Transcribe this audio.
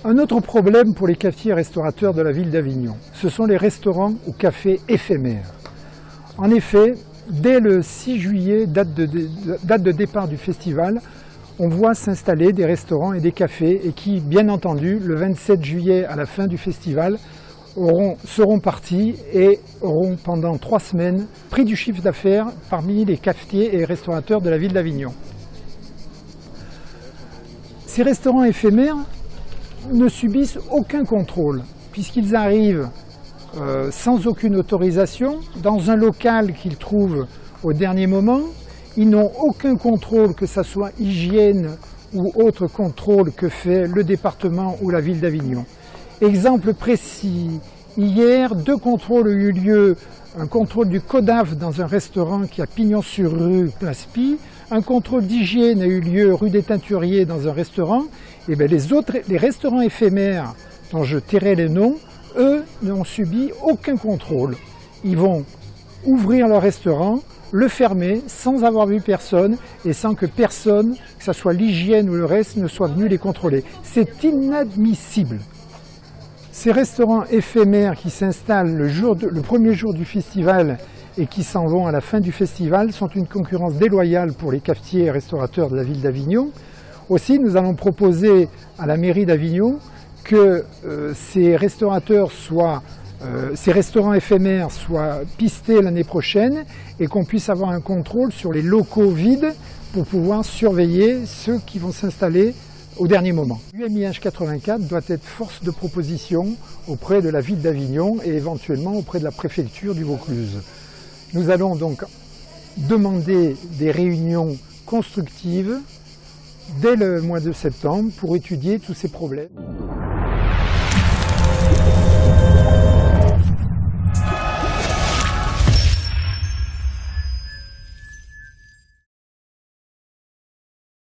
Un autre problème pour les cafetiers et restaurateurs de la ville d'Avignon, ce sont les restaurants ou cafés éphémères. En effet, dès le 6 juillet, date de départ du festival, on voit s'installer des restaurants et des cafés et qui, bien entendu, le 27 juillet à la fin du festival, seront partis et auront pendant 3 semaines pris du chiffre d'affaires parmi les cafetiers et restaurateurs de la ville d'Avignon. Ces restaurants éphémères ne subissent aucun contrôle puisqu'ils arrivent sans aucune autorisation dans un local qu'ils trouvent au dernier moment. Ils n'ont aucun contrôle, que ce soit hygiène ou autre contrôle que fait le département ou la ville d'Avignon. Exemple précis, hier, 2 contrôles ont eu lieu. Un contrôle du CODAF dans un restaurant qui a Pignon-sur-Rue, Place Pie. Un contrôle d'hygiène a eu lieu rue des Teinturiers dans un restaurant. Et bien les restaurants éphémères, dont je tairai les noms, eux n'ont subi aucun contrôle. Ils vont ouvrir leur restaurant, le fermer sans avoir vu personne et sans que personne, que ce soit l'hygiène ou le reste, ne soit venu les contrôler. C'est inadmissible. Ces restaurants éphémères qui s'installent le premier jour du festival et qui s'en vont à la fin du festival sont une concurrence déloyale pour les cafetiers et restaurateurs de la ville d'Avignon. Aussi, nous allons proposer à la mairie d'Avignon que ces restaurants éphémères soient pistés l'année prochaine et qu'on puisse avoir un contrôle sur les locaux vides pour pouvoir surveiller ceux qui vont s'installer au dernier moment. UMIH 84 doit être force de proposition auprès de la ville d'Avignon et éventuellement auprès de la préfecture du Vaucluse. Nous allons donc demander des réunions constructives dès le mois de septembre pour étudier tous ces problèmes.